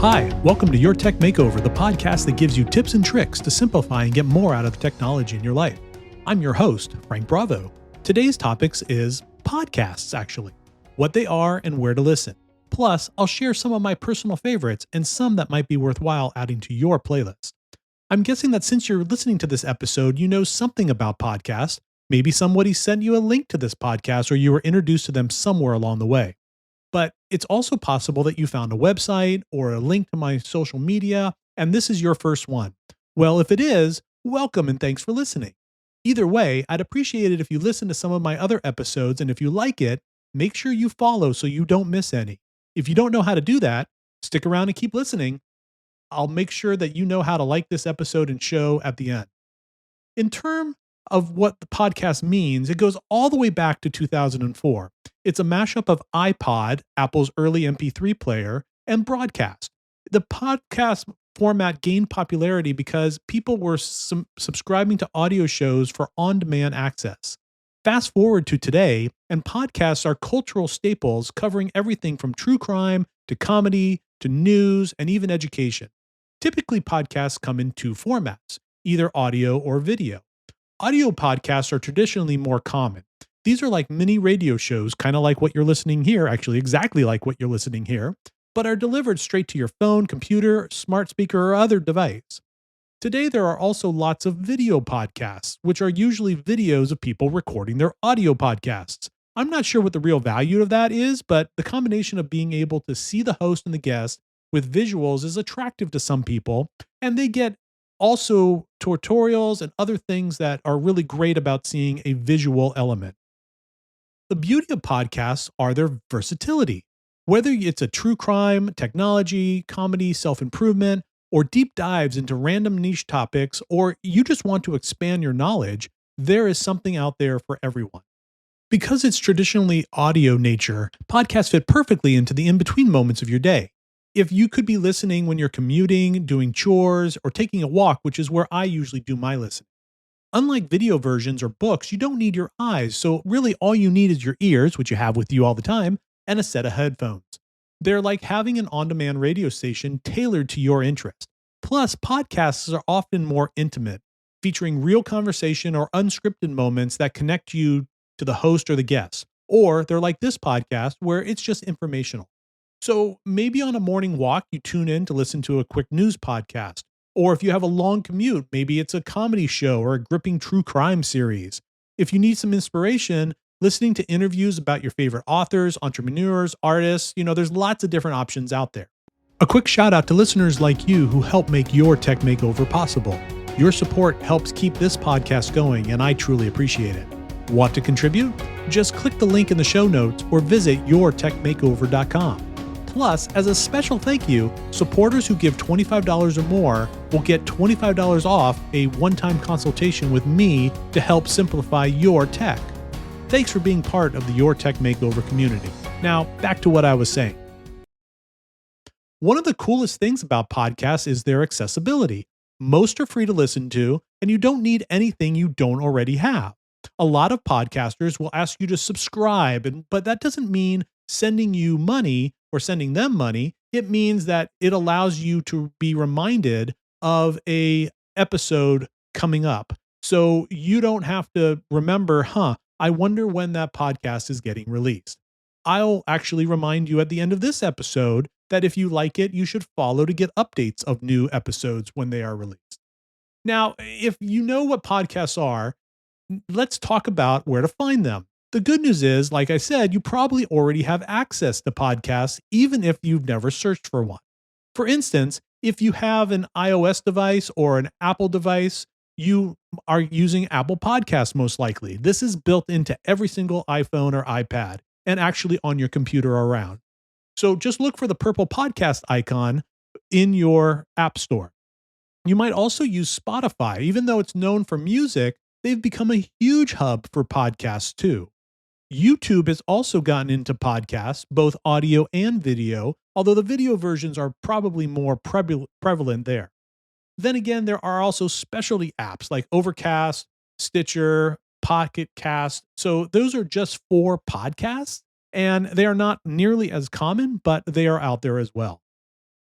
Hi, welcome to Your Tech Makeover, the podcast that gives you tips and tricks to simplify and get more out of the technology in your life. I'm your host, Frank Bravo. Today's topics is podcasts, actually, what they are and where to listen. Plus, I'll share some of my personal favorites and some that might be worthwhile adding to your playlist. I'm guessing that since you're listening to this episode, you know something about podcasts. Maybe somebody sent you a link to this podcast or you were introduced to them somewhere along the way. But it's also possible that you found a website or a link to my social media, and this is your first one. Well, if it is, welcome and thanks for listening. Either way, I'd appreciate it if you listen to some of my other episodes, and if you like it, make sure you follow so you don't miss any. If you don't know how to do that, stick around and keep listening. I'll make sure that you know how to like this episode and show at the end. In terms of what the podcast means, it goes all the way back to 2004. It's a mashup of iPod, Apple's early MP3 player, and broadcast. The podcast format gained popularity because people were subscribing to audio shows for on-demand access. Fast forward to today, and podcasts are cultural staples covering everything from true crime to comedy to news and even education. Typically, podcasts come in two formats, either audio or video. Audio podcasts are traditionally more common. These are like mini radio shows, kind of like what you're listening here, actually exactly like what you're listening here, but are delivered straight to your phone, computer, smart speaker, or other device. Today, there are also lots of video podcasts, which are usually videos of people recording their audio podcasts. I'm not sure what the real value of that is, but the combination of being able to see the host and the guest with visuals is attractive to some people, and they get also tutorials and other things that are really great about seeing a visual element. The beauty of podcasts are their versatility. Whether it's a true crime, technology, comedy, self-improvement, or deep dives into random niche topics, or you just want to expand your knowledge, there is something out there for everyone. Because it's traditionally audio nature, podcasts fit perfectly into the in-between moments of your day. If you could be listening when you're commuting, doing chores, or taking a walk, which is where I usually do my listening. Unlike video versions or books, you don't need your eyes, so really all you need is your ears, which you have with you all the time, and a set of headphones. They're like having an on-demand radio station tailored to your interest. Plus, podcasts are often more intimate, featuring real conversation or unscripted moments that connect you to the host or the guest. Or they're like this podcast, where it's just informational. So maybe on a morning walk, you tune in to listen to a quick news podcast. Or if you have a long commute, maybe it's a comedy show or a gripping true crime series. If you need some inspiration, listening to interviews about your favorite authors, entrepreneurs, artists, there's lots of different options out there. A quick shout out to listeners like you who help make Your Tech Makeover possible. Your support helps keep this podcast going, and I truly appreciate it. Want to contribute? Just click the link in the show notes or visit yourtechmakeover.com. Plus, as a special thank you, supporters who give $25 or more will get $25 off a one-time consultation with me to help simplify your tech. Thanks for being part of the Your Tech Makeover community. Now, back to what I was saying. One of the coolest things about podcasts is their accessibility. Most are free to listen to, and you don't need anything you don't already have. A lot of podcasters will ask you to subscribe, but that doesn't mean sending you money or sending them money. It means that it allows you to be reminded of a episode coming up. So you don't have to remember, I wonder when that podcast is getting released. I'll actually remind you at the end of this episode that if you like it, you should follow to get updates of new episodes when they are released. Now, if you know what podcasts are, let's talk about where to find them. The good news is, like I said, you probably already have access to podcasts, even if you've never searched for one. For instance, if you have an iOS device or an Apple device, you are using Apple Podcasts most likely. This is built into every single iPhone or iPad and actually on your computer around. So just look for the purple podcast icon in your app store. You might also use Spotify. Even though it's known for music, they've become a huge hub for podcasts too. YouTube has also gotten into podcasts, both audio and video, although the video versions are probably more prevalent there. Then again, there are also specialty apps like Overcast, Stitcher, Pocket Cast. So those are just for podcasts, and they are not nearly as common, but they are out there as well.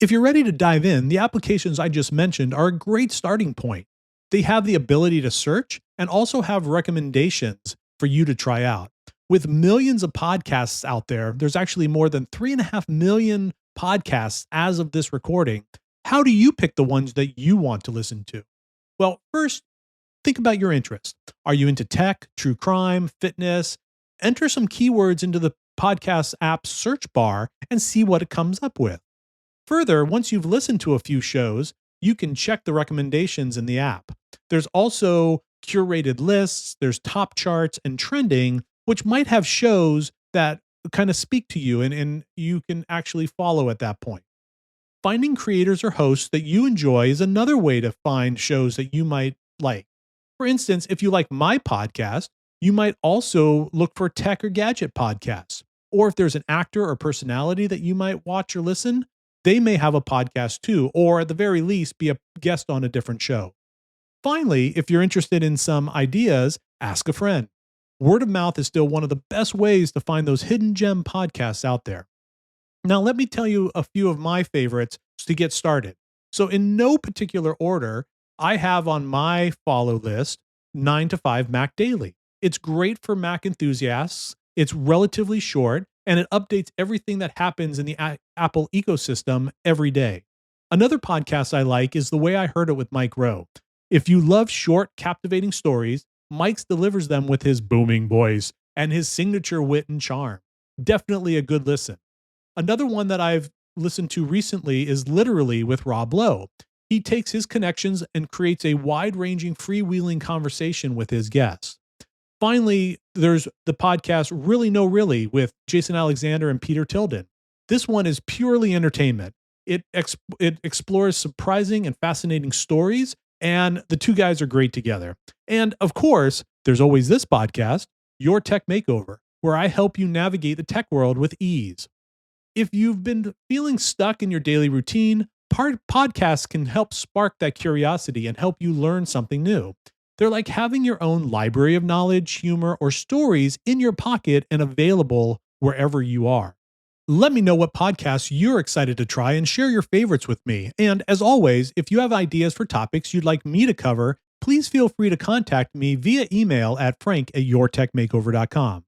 If you're ready to dive in, the applications I just mentioned are a great starting point. They have the ability to search and also have recommendations for you to try out. With millions of podcasts out there, there's actually more than 3.5 million podcasts as of this recording. How do you pick the ones that you want to listen to? Well, first, think about your interest. Are you into tech, true crime, fitness? Enter some keywords into the podcast app's search bar and see what it comes up with. Further, once you've listened to a few shows, you can check the recommendations in the app. There's also curated lists, there's top charts and trending, which might have shows that kind of speak to you and you can actually follow at that point. Finding creators or hosts that you enjoy is another way to find shows that you might like. For instance, if you like my podcast, you might also look for tech or gadget podcasts. Or if there's an actor or personality that you might watch or listen, they may have a podcast too, or at the very least, be a guest on a different show. Finally, if you're interested in some ideas, ask a friend. Word of mouth is still one of the best ways to find those hidden gem podcasts out there. Now, let me tell you a few of my favorites to get started. So in no particular order, I have on my follow list 9 to 5 Mac Daily. It's great for Mac enthusiasts. It's relatively short, and it updates everything that happens in the Apple ecosystem every day. Another podcast I like is The Way I Heard It with Mike Rowe. If you love short, captivating stories, Mike delivers them with his booming voice and his signature wit and charm. Definitely a good listen. Another one that I've listened to recently is Literally with Rob Lowe. He takes his connections and creates a wide-ranging, freewheeling conversation with his guests. Finally, there's the podcast Really No Really with Jason Alexander and Peter Tilden. This one is purely entertainment. It explores surprising and fascinating stories, and the two guys are great together. And of course, there's always this podcast, Your Tech Makeover, where I help you navigate the tech world with ease. If you've been feeling stuck in your daily routine, podcasts can help spark that curiosity and help you learn something new. They're like having your own library of knowledge, humor, or stories in your pocket and available wherever you are. Let me know what podcasts you're excited to try and share your favorites with me. And as always, if you have ideas for topics you'd like me to cover, please feel free to contact me via email at frank@yourtechmakeover.com.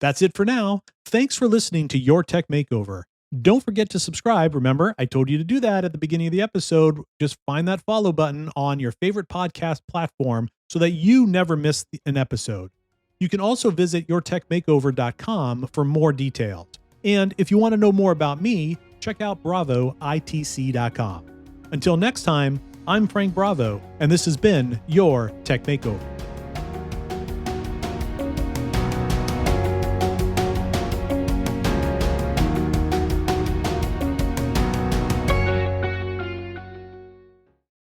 That's it for now. Thanks for listening to Your Tech Makeover. Don't forget to subscribe. Remember, I told you to do that at the beginning of the episode. Just find that follow button on your favorite podcast platform so that you never miss an episode. You can also visit yourtechmakeover.com for more details. And if you want to know more about me, check out bravoitc.com. Until next time, I'm Frank Bravo, and this has been Your Tech Makeover.